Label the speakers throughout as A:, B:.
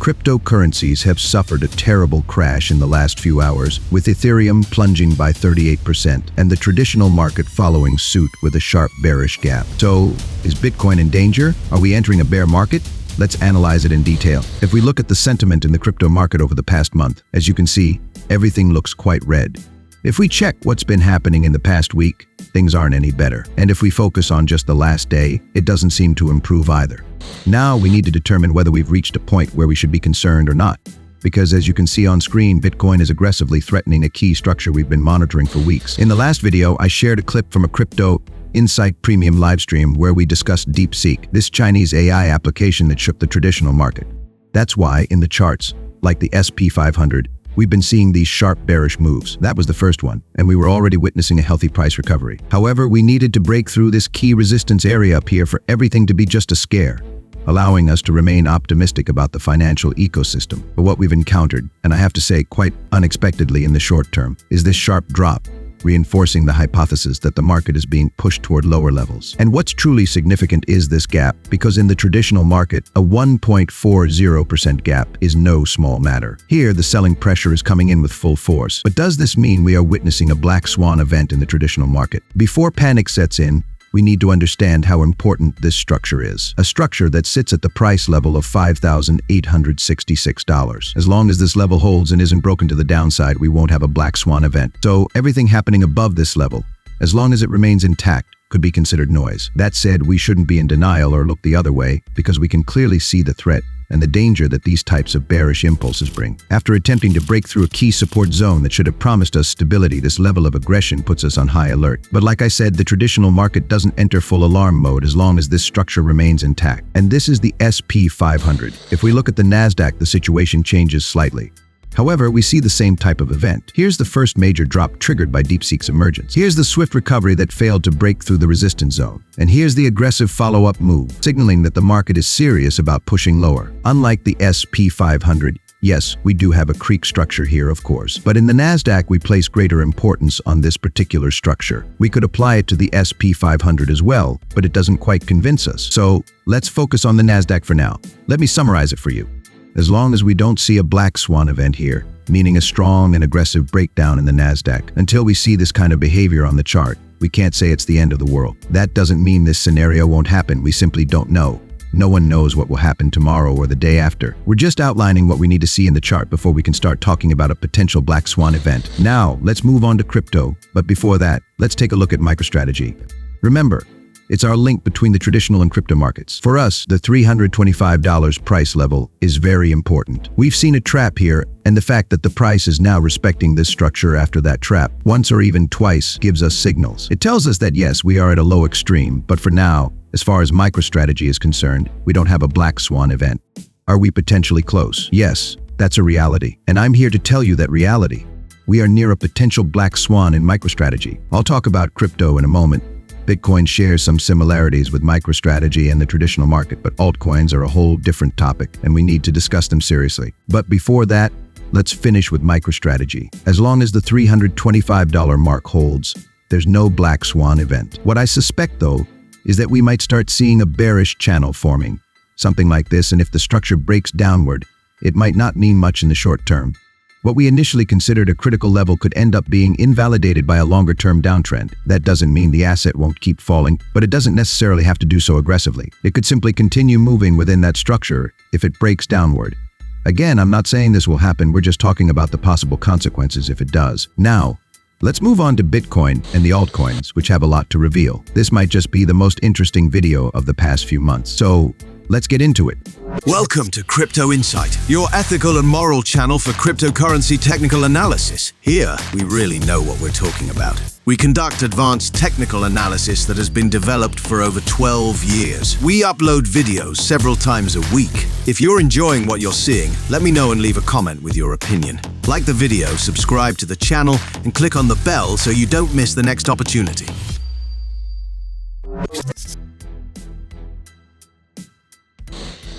A: Cryptocurrencies have suffered a terrible crash in the last few hours, with Ethereum plunging by 38% and the traditional market following suit with a sharp bearish gap. So, is Bitcoin in danger? Are we entering a bear market? Let's analyze it in detail. If we look at the sentiment in the crypto market over the past month, as you can see, everything looks quite red. If we check what's been happening in the past week, things aren't any better. And if we focus on just the last day, it doesn't seem to improve either. Now we need to determine whether we've reached a point where we should be concerned or not. Because as you can see on screen, Bitcoin is aggressively threatening a key structure we've been monitoring for weeks. In the last video, I shared a clip from a Crypto Insight Premium livestream where we discussed DeepSeek, this Chinese AI application that shook the traditional market. That's why, in the charts, like the SP 500, we've been seeing these sharp bearish moves. That was the first one, and we were already witnessing a healthy price recovery. However, we needed to break through this key resistance area up here for everything to be just a scare, allowing us to remain optimistic about the financial ecosystem. But what we've encountered, and I have to say quite unexpectedly in the short term, is this sharp drop, reinforcing the hypothesis that the market is being pushed toward lower levels. And what's truly significant is this gap, because in the traditional market, a 1.40% gap is no small matter. Here, the selling pressure is coming in with full force. But does this mean we are witnessing a black swan event in the traditional market? Before panic sets in, we need to understand how important this structure is. A structure that sits at the price level of $5,866. As long as this level holds and isn't broken to the downside, we won't have a black swan event. So everything happening above this level, as long as it remains intact, could be considered noise. That said, we shouldn't be in denial or look the other way, because we can clearly see the threat and the danger that these types of bearish impulses bring. After attempting to break through a key support zone that should have promised us stability, this level of aggression puts us on high alert. But like I said, the traditional market doesn't enter full alarm mode as long as this structure remains intact. And this is the SP 500. If we look at the Nasdaq, the situation changes slightly. However, we see the same type of event. Here's the first major drop triggered by DeepSeek's emergence. Here's the swift recovery that failed to break through the resistance zone. And here's the aggressive follow-up move, signaling that the market is serious about pushing lower. Unlike the SP 500, yes, we do have a creek structure here, of course. But in the Nasdaq, we place greater importance on this particular structure. We could apply it to the SP 500 as well, but it doesn't quite convince us. So let's focus on the Nasdaq for now. Let me summarize it for you. As long as we don't see a black swan event here, meaning a strong and aggressive breakdown in the Nasdaq, until we see this kind of behavior on the chart, we can't say it's the end of the world. That doesn't mean this scenario won't happen. We simply don't know. No one knows what will happen tomorrow or the day after. We're just outlining what we need to see in the chart before we can start talking about a potential black swan event. Now, let's move on to crypto. But before that, let's take a look at MicroStrategy. Remember, it's our link between the traditional and crypto markets. For us, the $325 price level is very important. We've seen a trap here, and the fact that the price is now respecting this structure after that trap, once or even twice, gives us signals. It tells us that yes, we are at a low extreme, but for now, as far as MicroStrategy is concerned, we don't have a black swan event. Are we potentially close? Yes, that's a reality. And I'm here to tell you that reality. We are near a potential black swan in MicroStrategy. I'll talk about crypto in a moment. Bitcoin shares some similarities with MicroStrategy and the traditional market, but altcoins are a whole different topic, and we need to discuss them seriously. But before that, let's finish with MicroStrategy. As long as the $325 mark holds, there's no black swan event. What I suspect, though, is that we might start seeing a bearish channel forming, something like this, and if the structure breaks downward, it might not mean much in the short term. What we initially considered a critical level could end up being invalidated by a longer-term downtrend. That doesn't mean the asset won't keep falling, but it doesn't necessarily have to do so aggressively. It could simply continue moving within that structure if it breaks downward. Again, I'm not saying this will happen, we're just talking about the possible consequences if it does. Now, let's move on to Bitcoin and the altcoins, which have a lot to reveal. This might just be the most interesting video of the past few months. So, let's get into it.
B: Welcome to Crypto Insight, your ethical and moral channel for cryptocurrency technical analysis. Here, we really know what we're talking about. We conduct advanced technical analysis that has been developed for over 12 years. We upload videos several times a week. If you're enjoying what you're seeing, let me know and leave a comment with your opinion. Like the video, subscribe to the channel, and click on the bell so you don't miss the next opportunity.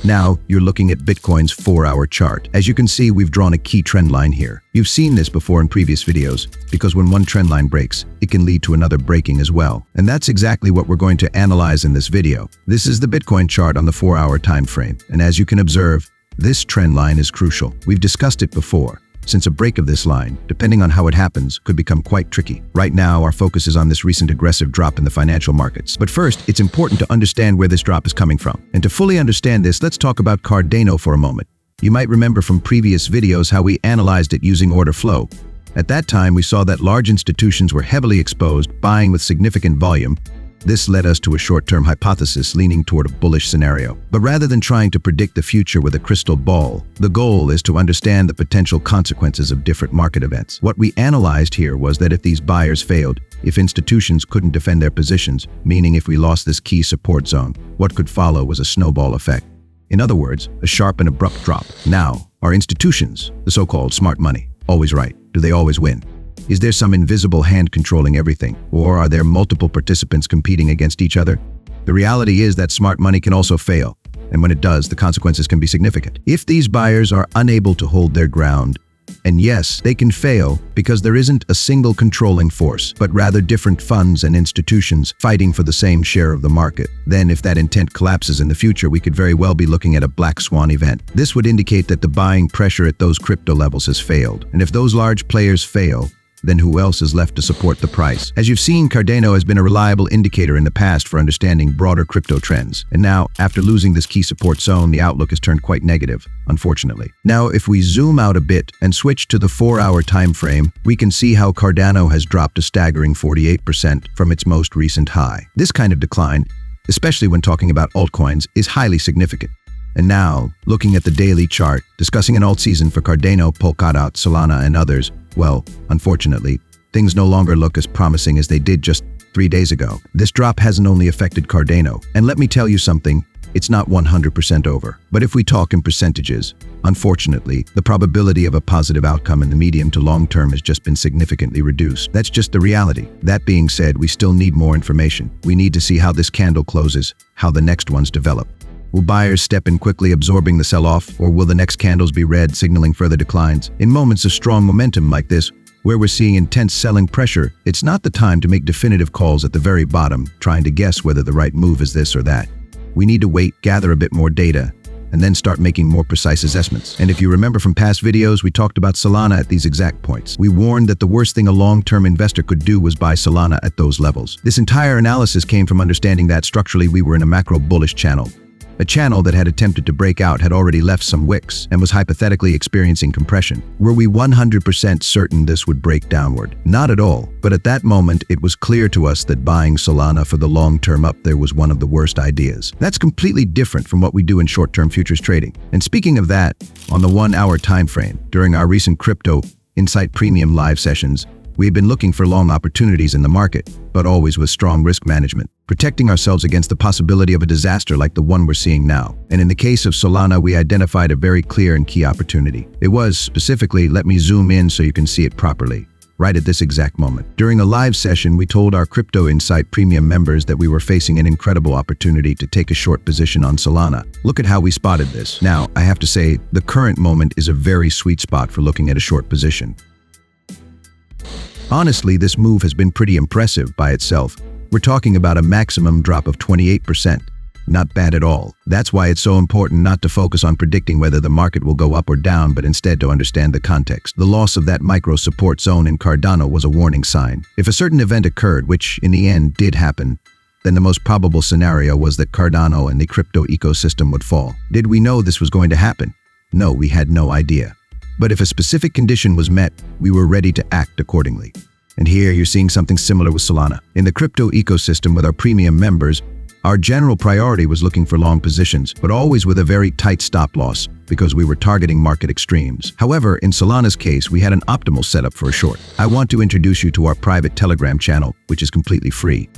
A: Now, you're looking at Bitcoin's 4-hour chart. As you can see, we've drawn a key trend line here. You've seen this before in previous videos, because when one trend line breaks, it can lead to another breaking as well. And that's exactly what we're going to analyze in this video. This is the Bitcoin chart on the 4-hour time frame. And as you can observe, This trend line is crucial. We've discussed it before, since a break of this line, depending on how it happens, could become quite tricky. Right now, our focus is on this recent aggressive drop in the financial markets. But first, it's important to understand where this drop is coming from. And to fully understand this, let's talk about Cardano for a moment. You might remember from previous videos how we analyzed it using order flow. At that time, we saw that large institutions were heavily exposed, buying with significant volume. This led us to a short-term hypothesis leaning toward a bullish scenario. But rather than trying to predict the future with a crystal ball, the goal is to understand the potential consequences of different market events. What we analyzed here was that if these buyers failed, if institutions couldn't defend their positions, meaning if we lost this key support zone, what could follow was a snowball effect. In other words, a sharp and abrupt drop. Now, are institutions, the so-called smart money, always right? Do they always win? Is there some invisible hand controlling everything, or are there multiple participants competing against each other? The reality is that smart money can also fail, and when it does, the consequences can be significant. If these buyers are unable to hold their ground, and yes, they can fail because there isn't a single controlling force, but rather different funds and institutions fighting for the same share of the market. Then if that intent collapses in the future, we could very well be looking at a black swan event. This would indicate that the buying pressure at those crypto levels has failed. And if those large players fail, then who else is left to support the price? As you've seen, Cardano has been a reliable indicator in the past for understanding broader crypto trends. And now, after losing this key support zone, the outlook has turned quite negative, unfortunately. Now, if we zoom out a bit and switch to the 4-hour time frame, we can see how Cardano has dropped a staggering 48% from its most recent high. This kind of decline, especially when talking about altcoins, is highly significant. And now, looking at the daily chart, discussing an alt season for Cardano, Polkadot, Solana, and others, well, unfortunately, things no longer look as promising as they did just 3 days ago. This drop hasn't only affected Cardano, and let me tell you something, it's not 100% over. But if we talk in percentages, unfortunately, the probability of a positive outcome in the medium to long term has just been significantly reduced. That's just the reality. That being said, we still need more information. We need to see how this candle closes, how the next ones develop. Will buyers step in quickly, absorbing the sell-off, or will the next candles be red, signaling further declines? In moments of strong momentum like this, where we're seeing intense selling pressure, it's not the time to make definitive calls at the very bottom, trying to guess whether the right move is this or that. We need to wait, gather a bit more data, and then start making more precise assessments. And if you remember from past videos, we talked about Solana at these exact points. We warned that the worst thing a long-term investor could do was buy Solana at those levels. This entire analysis came from understanding that structurally we were in a macro bullish channel. A channel that had attempted to break out had already left some wicks and was hypothetically experiencing compression. Were we 100% certain this would break downward? Not at all. But at that moment, it was clear to us that buying Solana for the long term up there was one of the worst ideas. That's completely different from what we do in short-term futures trading. And speaking of that, on the 1-hour time frame, during our recent Crypto Insight Premium live sessions, we've been looking for long opportunities in the market, but always with strong risk management, protecting ourselves against the possibility of a disaster like the one we're seeing now. And in the case of Solana, we identified a very clear and key opportunity. It was, specifically, let me zoom in so you can see it properly, right at this exact moment. During a live session, we told our Crypto Insight Premium members that we were facing an incredible opportunity to take a short position on Solana. Look at how we spotted this. Now, I have to say, the current moment is a very sweet spot for looking at a short position. Honestly, this move has been pretty impressive by itself. We're talking about a maximum drop of 28%. Not bad at all. That's why it's so important not to focus on predicting whether the market will go up or down, but instead to understand the context. The loss of that micro support zone in Cardano was a warning sign. If a certain event occurred, which in the end did happen, then the most probable scenario was that Cardano and the crypto ecosystem would fall. Did we know this was going to happen? No, we had no idea. But if a specific condition was met, we were ready to act accordingly. And here you're seeing something similar with Solana. In the crypto ecosystem with our premium members, our general priority was looking for long positions, but always with a very tight stop loss because we were targeting market extremes. However, in Solana's case, we had an optimal setup for a short. I want to introduce you to our private Telegram channel, which is completely free.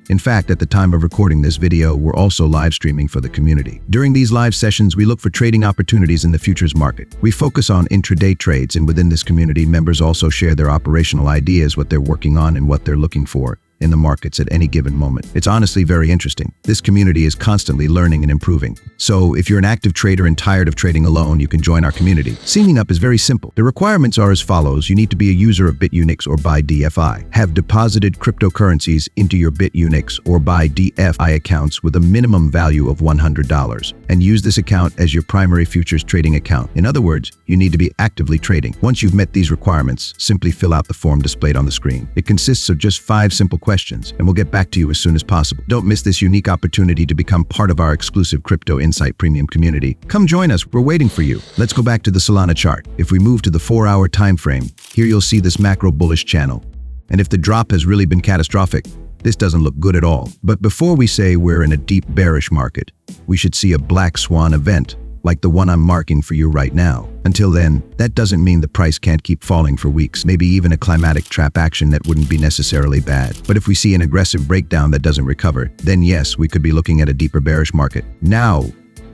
A: In fact, at the time of recording this video, we're also live streaming for the community. During these live sessions, we look for trading opportunities in the futures market. We focus on intraday trades, and within this community, members also share their operational ideas, what they're working on and what they're looking for. in the markets at any given moment. It's honestly very interesting. This community is constantly learning and improving. So if you're an active trader and tired of trading alone, you can join our community. Signing up is very simple. The requirements are as follows. You need to be a user of BitUnix or buy DFI. Have deposited cryptocurrencies into your BitUnix or buy DFI accounts with a minimum value of $100. And use this account as your primary futures trading account. In other words, you need to be actively trading. Once you've met these requirements, simply fill out the form displayed on the screen. It consists of just 5 simple questions, and we'll get back to you as soon as possible. Don't miss this unique opportunity to become part of our exclusive Crypto Insight Premium community. Come join us. We're waiting for you. Let's go back to the Solana chart. If we move to the 4-hour time frame, here you'll see this macro bullish channel. And if the drop has really been catastrophic, this doesn't look good at all. But before we say we're in a deep bearish market, we should see a black swan event like the one I'm marking for you right now. Until then, that doesn't mean the price can't keep falling for weeks, maybe even a climatic trap action that wouldn't be necessarily bad. But if we see an aggressive breakdown that doesn't recover, then yes, we could be looking at a deeper bearish market. Now,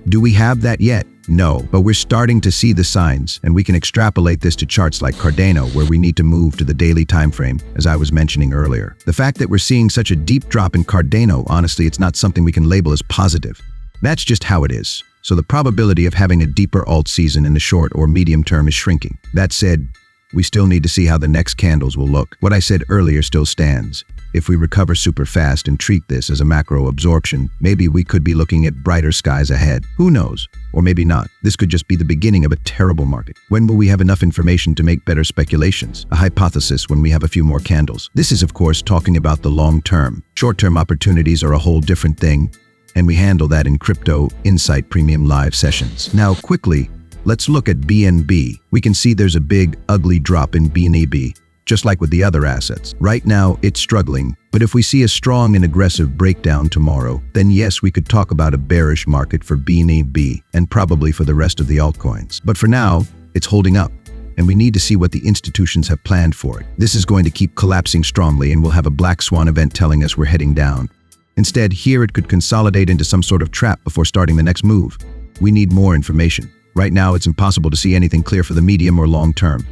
A: do we have that yet? No, but we're starting to see the signs, and we can extrapolate this to charts like Cardano, where we need to move to the daily time frame, as I was mentioning earlier. The fact that we're seeing such a deep drop in Cardano, honestly, it's not something we can label as positive. That's just how it is. So the probability of having a deeper alt season in the short or medium term is shrinking. That said, we still need to see how the next candles will look. What I said earlier still stands. If we recover super fast and treat this as a macro absorption, maybe we could be looking at brighter skies ahead. Who knows? Or maybe not. This could just be the beginning of a terrible market. When will we have enough information to make better speculations? A hypothesis when we have a few more candles. This is, of course, talking about the long term. Short-term opportunities are a whole different thing, and we handle that in Crypto Insight Premium Live sessions. Now, quickly, let's look at BNB. We can see there's a big, ugly drop in BNB, just like with the other assets. Right now, it's struggling, but if we see a strong and aggressive breakdown tomorrow, then yes, we could talk about a bearish market for BNB and probably for the rest of the altcoins. But for now, it's holding up, and we need to see what the institutions have planned for it. This is going to keep collapsing strongly, and we'll have a black swan event telling us we're heading down. Instead, here it could consolidate into some sort of trap before starting the next move. We need more information. Right now, it's impossible to see anything clear for the medium or long term.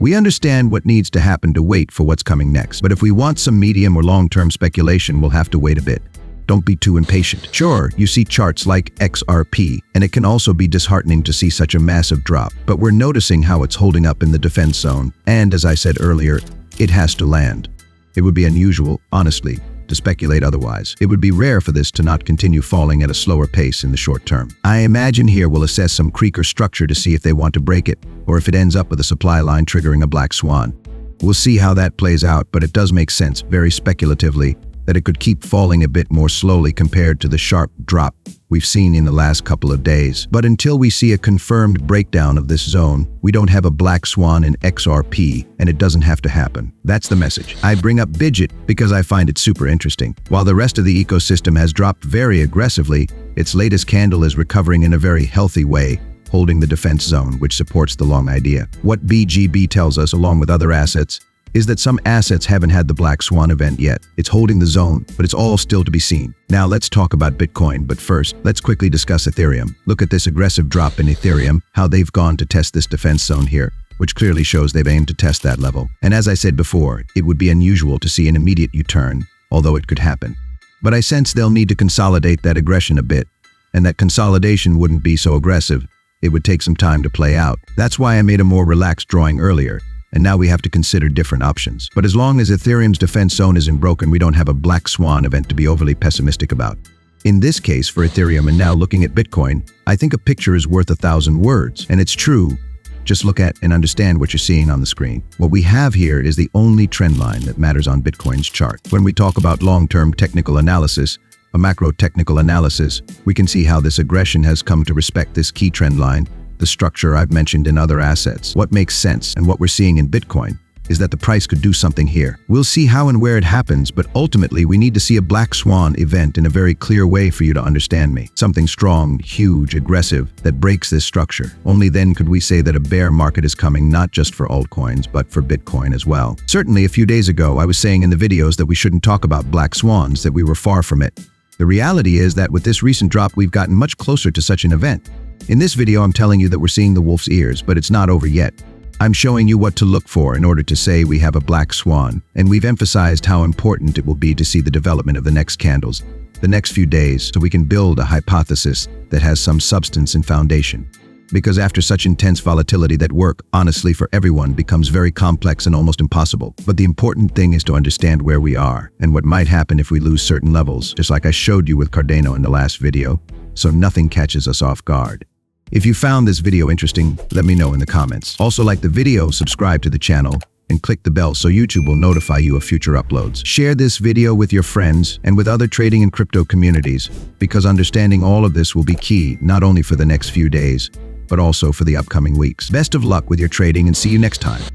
A: We understand what needs to happen to wait for what's coming next, but if we want some medium or long-term speculation, we'll have to wait a bit. Don't be too impatient. Sure, you see charts like XRP, and it can also be disheartening to see such a massive drop, but we're noticing how it's holding up in the defense zone, and as I said earlier, it has to land. It would be unusual, honestly, to speculate otherwise. It would be rare for this to not continue falling at a slower pace in the short term. I imagine here we'll assess some creek or structure to see if they want to break it, or if it ends up with a supply line triggering a black swan. We'll see how that plays out, but it does make sense, very speculatively, that it could keep falling a bit more slowly compared to the sharp drop we've seen in the last couple of days. But until we see a confirmed breakdown of this zone, we don't have a black swan in XRP, and it doesn't have to happen. That's the message. I bring up Bidget because I find it super interesting. While the rest of the ecosystem has dropped very aggressively, its latest candle is recovering in a very healthy way, holding the defense zone, which supports the long idea. What BGB tells us, along with other assets, is that some assets haven't had the black swan event yet. It's holding the zone, but it's all still to be seen. Now let's talk about Bitcoin, but first, let's quickly discuss Ethereum. Look at this aggressive drop in Ethereum, how they've gone to test this defense zone here, which clearly shows they've aimed to test that level. And as I said before, it would be unusual to see an immediate U-turn, although it could happen. But I sense they'll need to consolidate that aggression a bit, and that consolidation wouldn't be so aggressive. It would take some time to play out. That's why I made a more relaxed drawing earlier, and now we have to consider different options. But as long as Ethereum's defense zone isn't broken, we don't have a black swan event to be overly pessimistic about. In this case, for Ethereum and now looking at Bitcoin, I think a picture is worth 1,000 words. And it's true. Just look at and understand what you're seeing on the screen. What we have here is the only trend line that matters on Bitcoin's chart. When we talk about long-term technical analysis, a macro technical analysis, we can see how this aggression has come to respect this key trend line, the structure I've mentioned in other assets. What makes sense and what we're seeing in Bitcoin is that the price could do something here. We'll see how and where it happens, but ultimately we need to see a black swan event in a very clear way for you to understand me. Something strong, huge, aggressive that breaks this structure. Only then could we say that a bear market is coming, not just for altcoins, but for Bitcoin as well. Certainly a few days ago, I was saying in the videos that we shouldn't talk about black swans, that we were far from it. The reality is that with this recent drop, we've gotten much closer to such an event. In this video, I'm telling you that we're seeing the wolf's ears, but it's not over yet. I'm showing you what to look for in order to say we have a black swan, and we've emphasized how important it will be to see the development of the next candles, the next few days, so we can build a hypothesis that has some substance and foundation. Because after such intense volatility, that work, honestly, for everyone becomes very complex and almost impossible. But the important thing is to understand where we are and what might happen if we lose certain levels, just like I showed you with Cardano in the last video, so nothing catches us off guard. If you found this video interesting, let me know in the comments. Also, like the video, subscribe to the channel, and click the bell so YouTube will notify you of future uploads. Share this video with your friends and with other trading and crypto communities, because understanding all of this will be key, not only for the next few days, but also for the upcoming weeks. Best of luck with your trading, and see you next time.